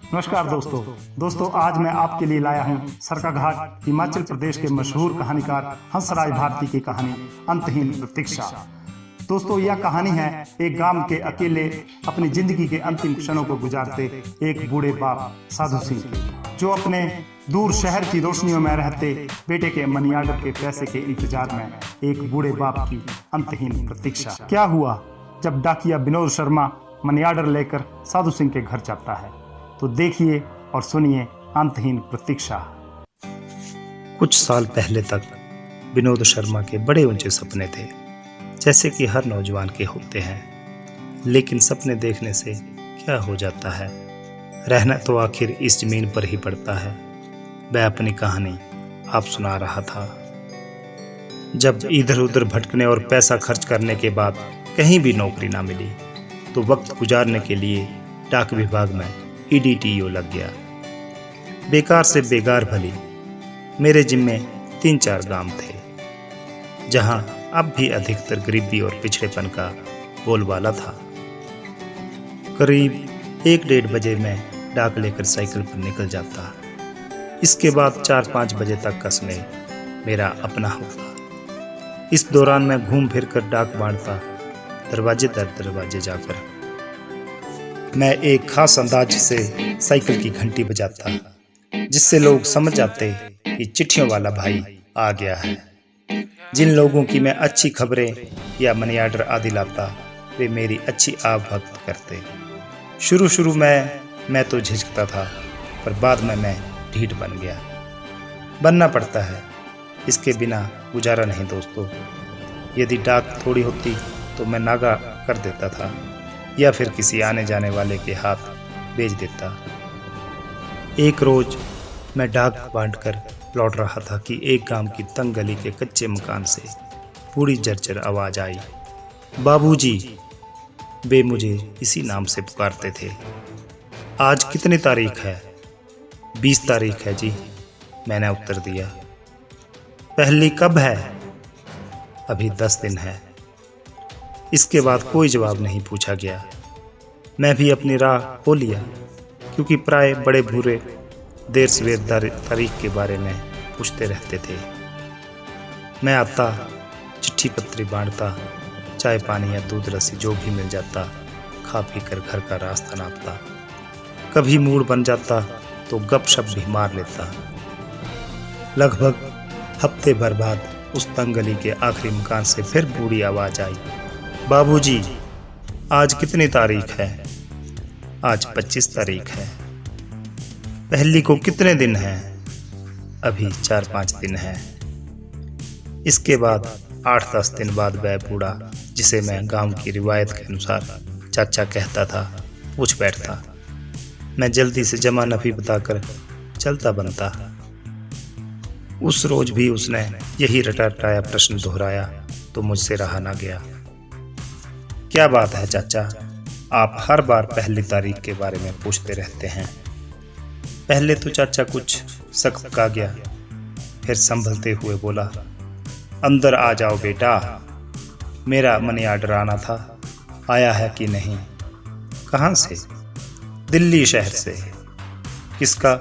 नमस्कार दोस्तों आज मैं आपके लिए लाया हूँ सरकाघाट हिमाचल प्रदेश के मशहूर कहानीकार हंसराज भारती की कहानी अंतहीन प्रतीक्षा। दोस्तों यह कहानी है एक गांव के अकेले अपनी जिंदगी के अंतिम क्षणों को गुजारते एक बूढ़े बाप साधु सिंह की, जो अपने दूर शहर की रोशनियों में रहते बेटे के मनी ऑर्डर के पैसे के इंतजार में एक बूढ़े बाप की अंतहीन प्रतीक्षा। क्या हुआ जब डाकिया विनोद शर्मा मनी ऑर्डर लेकर साधु सिंह के घर जाता है, तो देखिए और सुनिए अंतहीन प्रतीक्षा। कुछ साल पहले तक विनोद शर्मा के बड़े ऊंचे सपने थे, जैसे कि हर नौजवान के होते हैं। लेकिन सपने देखने से क्या हो जाता है, रहना तो आखिर इस जमीन पर ही पड़ता है। वह अपनी कहानी आप सुना रहा था। जब इधर उधर भटकने और पैसा खर्च करने के बाद कहीं भी नौकरी ना मिली, तो वक्त गुजारने के लिए डाक विभाग में EDTO लग गया। बेकार से बेकार भली मेरे जिम्मे 3-4 गांव थे, जहां अब भी अधिकतर गरीबी और पिछड़ेपन का बोलबाला था। करीब 1-1:30 बजे मैं डाक लेकर साइकिल पर निकल जाता। इसके बाद 4-5 बजे तक का समय मेरा अपना होता। इस दौरान मैं घूम फिर कर डाक बांटता, दरवाजे दर दरवाजे जाकर। मैं एक खास अंदाज से साइकिल की घंटी बजाता, जिससे लोग समझ जाते कि चिट्ठियों वाला भाई आ गया है। जिन लोगों की मैं अच्छी खबरें या मनी ऑर्डर आदि लाता, वे मेरी अच्छी आवभगत करते। शुरू में मैं तो झिझकता था, पर बाद में मैं ढीठ बन गया। बनना पड़ता है, इसके बिना गुजारा नहीं दोस्तों। यदि डाक थोड़ी होती तो मैं नागा कर देता था, या फिर किसी आने जाने वाले के हाथ भेज देता। एक रोज मैं डाक बांटकर लौट रहा था कि एक गांव की तंग गली के कच्चे मकान से पूरी जर्जर आवाज आई, बाबूजी। वे मुझे इसी नाम से पुकारते थे। आज कितनी तारीख है? 20 तारीख है जी, मैंने उत्तर दिया। पहली कब है? अभी 10 दिन है। इसके बाद कोई जवाब नहीं पूछा गया। मैं भी अपनी राह हो लिया, क्योंकि प्राय बड़े बूढ़े देर सवेर तारीख के बारे में पूछते रहते थे। मैं आता, चिट्ठी पत्री बांटता, चाय पानी या दूध रस्सी जो भी मिल जाता खा पी कर घर का रास्ता नापता। कभी मूड बन जाता तो गपशप भी मार लेता। लगभग हफ्ते भर बाद उस तंग गली के आखिरी मकान से फिर बूढ़ी आवाज आई, बाबूजी, आज कितनी तारीख है? आज 25 तारीख है। पहली को कितने दिन हैं? अभी 4-5 दिन हैं। इसके बाद 8-10 दिन बाद वह बूढ़ा, जिसे मैं गांव की रिवायत के अनुसार चाचा कहता था, पूछ बैठता। मैं जल्दी से जमा नफी बताकर चलता बनता। उस रोज भी उसने यही रटाया प्रश्न दोहराया, तो मुझसे रहा ना गया। क्या बात है चाचा, आप हर बार पहली तारीख के बारे में पूछते रहते हैं। पहले तो चाचा कुछ सकपका गया, फिर संभलते हुए बोला, अंदर आ जाओ बेटा, मेरा मनी ऑर्डर आना था, आया है कि नहीं? कहाँ से? दिल्ली शहर से। किसका?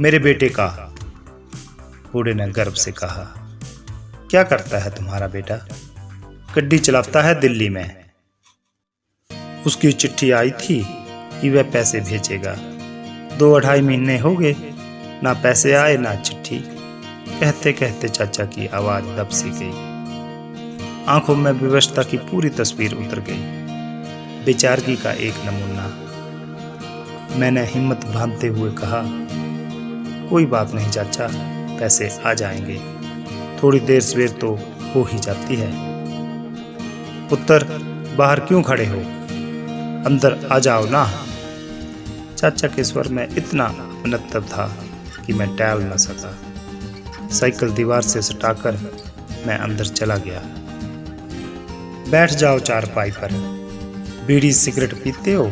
मेरे बेटे का। बूढ़े ने गर्व से कहा। क्या करता है तुम्हारा बेटा? गड्डी चलाता है दिल्ली में। उसकी चिट्ठी आई थी कि वह पैसे भेजेगा। 2-2.5 महीने हो गए, ना पैसे आए ना चिट्ठी। कहते कहते चाचा की आवाज दब सी गई। आंखों में विवशता की पूरी तस्वीर उतर गई। बेचारगी का एक नमूना। मैंने हिम्मत बांधते हुए कहा, कोई बात नहीं चाचा, पैसे आ जाएंगे। थोड़ी देर सवेर तो हो ही जाती है। पुत्र, बाहर क्यों खड़े हो? अंदर आ जाओ ना। चाचा के स्वर में इतना अपनत्व था कि मैं टाल न सका। साइकिल दीवार से सटाकर मैं अंदर चला गया। बैठ जाओ चारपाई पर। बीड़ी सिगरेट पीते हो?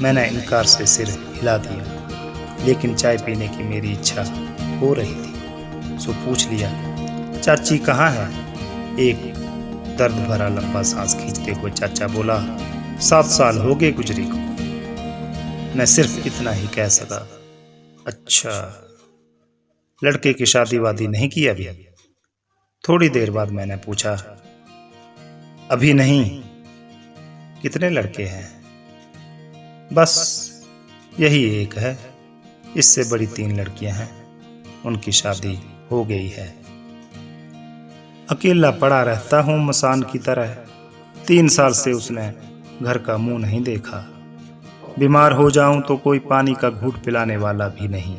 मैंने इनकार से सिर हिला दिया, लेकिन चाय पीने की मेरी इच्छा हो रही थी, सो पूछ लिया, चाची कहाँ है? एक दर्द भरा लंबा सांस खींचते हुए चाचा बोला, 7 साल हो गए गुजरी को। मैं सिर्फ इतना ही कह सका। अच्छा, लड़के की शादी वादी नहीं की अभी? थोड़ी देर बाद मैंने पूछा। अभी नहीं। कितने लड़के हैं? बस यही एक है, इससे बड़ी 3 लड़कियां हैं, उनकी शादी हो गई है। अकेला पड़ा रहता हूं मसान की तरह। 3 साल से उसने घर का मुंह नहीं देखा। बीमार हो जाऊं तो कोई पानी का घूंट पिलाने वाला भी नहीं।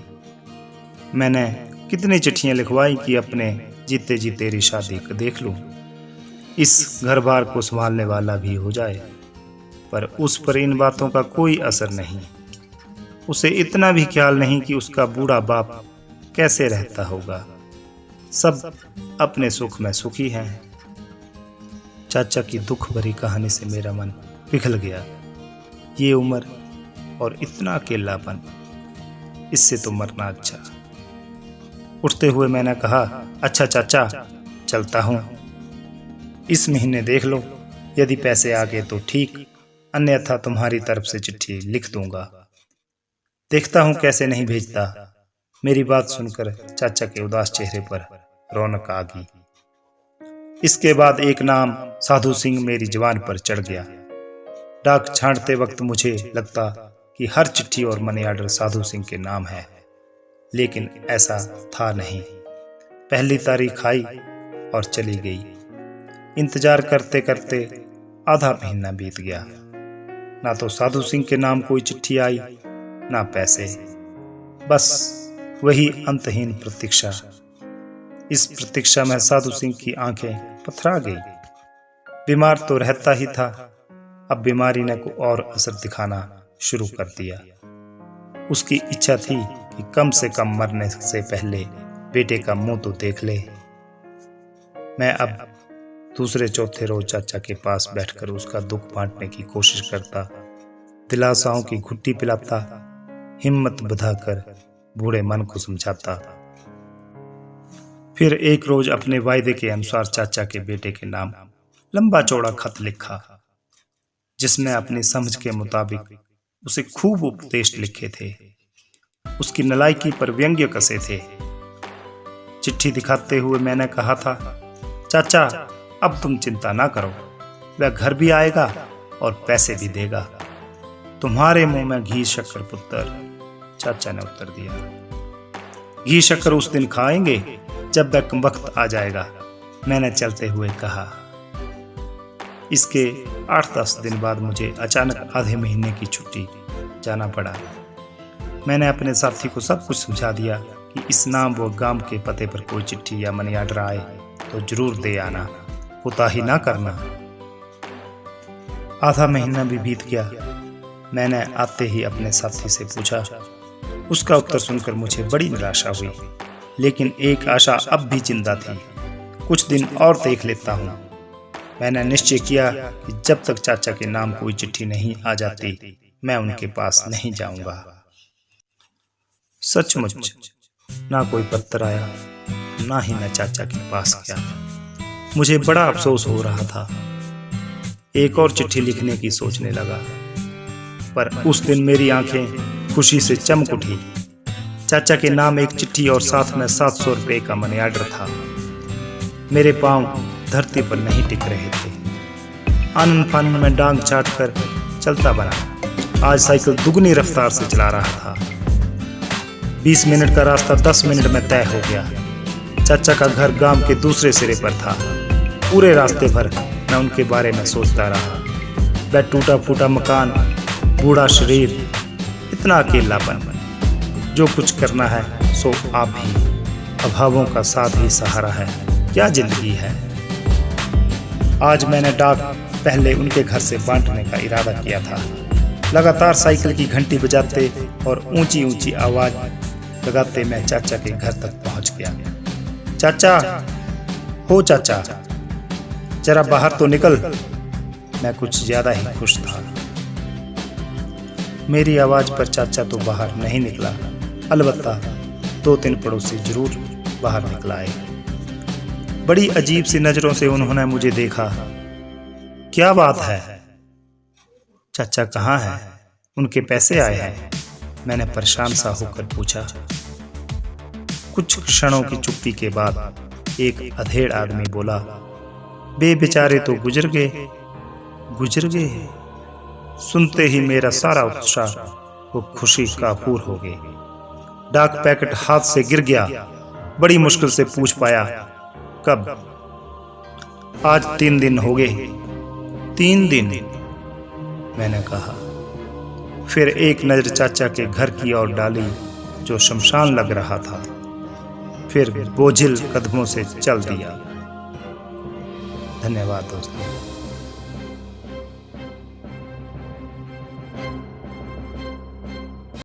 मैंने कितनी चिट्ठियां लिखवाई कि अपने जीते जी तेरी शादी को देख लूं, इस घर बार को संभालने वाला भी हो जाए, पर उस पर इन बातों का कोई असर नहीं। उसे इतना भी ख्याल नहीं कि उसका बूढ़ा बाप कैसे रहता होगा। सब अपने सुख में सुखी हैं। चाचा की दुख भरी कहानी से मेरा मन पिघल गया। ये उम्र और इतना अकेलापन, इससे तो मरना अच्छा। उठते हुए मैंने कहा, अच्छा चाचा, चलता हूं। इस महीने देख लो, यदि पैसे आ गए तो ठीक, अन्यथा तुम्हारी तरफ से चिट्ठी लिख दूंगा। देखता हूं कैसे नहीं भेजता। मेरी बात सुनकर चाचा के उदास चेहरे पर रौनक आ गई। इसके बाद एक नाम साधु सिंह मेरी जुबान पर चढ़ गया। डाक छांटते वक्त मुझे लगता कि हर चिट्ठी और मनी ऑर्डर साधु सिंह के नाम है, लेकिन ऐसा था नहीं। पहली तारीख आई और चली गई। इंतजार करते करते आधा महीना बीत गया। ना तो साधु सिंह के नाम कोई चिट्ठी आई, ना पैसे, बस वही अंतहीन प्रतीक्षा। इस प्रतीक्षा में साधु सिंह की आंखें पथरा गई। बीमार तो रहता ही था, अब बीमारी ने को और असर दिखाना शुरू कर दिया। उसकी इच्छा थी कि कम से कम मरने से पहले बेटे का मुंह तो देख ले। मैं अब दूसरे चौथे रोज चाचा के पास बैठकर उसका दुख बांटने की कोशिश करता, दिलासाओं की घुट्टी पिलाता, हिम्मत बधाकर बूढ़े मन को समझाता। फिर एक रोज अपने वायदे के अनुसार चाचा के बेटे के नाम लंबा चौड़ा खत लिखा, जिसमें अपनी समझ के मुताबिक उसे खूब उपदेश लिखे थे, उसकी नलायकी पर व्यंग्य कसे थे। चिट्ठी दिखाते हुए मैंने कहा था, चाचा अब तुम चिंता ना करो, वह घर भी आएगा और पैसे भी देगा। तुम्हारे मुंह में घी शक्कर पुत्र, चाचा ने उत्तर दिया। घी शक्कर उस दिन खाएंगे जब वह वक्त आ जाएगा, मैंने चलते हुए कहा। इसके 8-10 दिन बाद मुझे अचानक आधे महीने की छुट्टी जाना पड़ा। मैंने अपने साथी को सब कुछ समझा दिया कि इस नाम व गांव के पते पर कोई चिट्ठी या मनी ऑर्डर आए तो जरूर दे आना, कोताही ना करना। आधा महीना भी बीत गया। मैंने आते ही अपने साथी से पूछा। उसका उत्तर सुनकर मुझे बड़ी निराशा हुई, लेकिन एक आशा अब भी जिंदा थी। कुछ दिन और देख लेता हूँ। मैंने निश्चय किया कि जब तक चाचा के नाम कोई चिट्ठी नहीं आ जाती, मैं उनके पास नहीं जाऊंगा। सचमुच ना कोई पत्र आया, ना ही मैं चाचा के पास गया। मुझे बड़ा अफसोस हो रहा था। एक और चिट्ठी लिखने की सोचने लगा, पर उस दिन मेरी आंखें खुशी से चमक उठी। चाचा के नाम एक चिट्ठी और साथ में 700 रुपये का मनी ऑर्डर था। मेरे पांव धरती पर नहीं टिक रहे थे। आनंद फानंद में डांग चाट कर चलता बना। आज साइकिल दुगनी रफ्तार से चला रहा था। 20 मिनट का रास्ता 10 मिनट में तय हो गया। चाचा का घर गांव के दूसरे सिरे पर था। पूरे रास्ते भर मैं उनके बारे में सोचता रहा। वह टूटा फूटा मकान, बूढ़ा शरीर, इतना अकेलापन। जो कुछ करना है सो आप ही, अभावों का साथ ही सहारा है। क्या जिंदगी है। आज मैंने डाक पहले उनके घर से बांटने का इरादा किया था। लगातार साइकिल की घंटी बजाते और ऊंची ऊंची आवाज लगाते मैं चाचा के घर तक पहुंच गया। चाचा, हो चाचा, जरा बाहर तो निकल। मैं कुछ ज्यादा ही खुश था। मेरी आवाज पर चाचा तो बाहर नहीं निकला, अलबत्ता 2-3 पड़ोसी जरूर बाहर निकल आए। बड़ी अजीब सी नजरों से उन्होंने मुझे देखा। क्या बात है, चाचा कहाँ है? उनके पैसे आए हैं? मैंने परेशान सा होकर पूछा। कुछ क्षणों की चुप्पी के बाद एक अधेड़ आदमी बोला, बे बेचारे तो गुजर गए। गुजर गए? सुनते ही मेरा सारा उत्साह वो खुशी काफूर हो गई। डाक पैकेट हाथ से गिर गया। बड़ी मुश्किल से पूछ पाया, कब? आज 3 दिन हो गए। 3 दिन? मैंने कहा। फिर एक नजर चाचा के घर की ओर डाली जो शमशान लग रहा था, फिर बोझिल कदमों से चल दिया। धन्यवाद दोस्तों।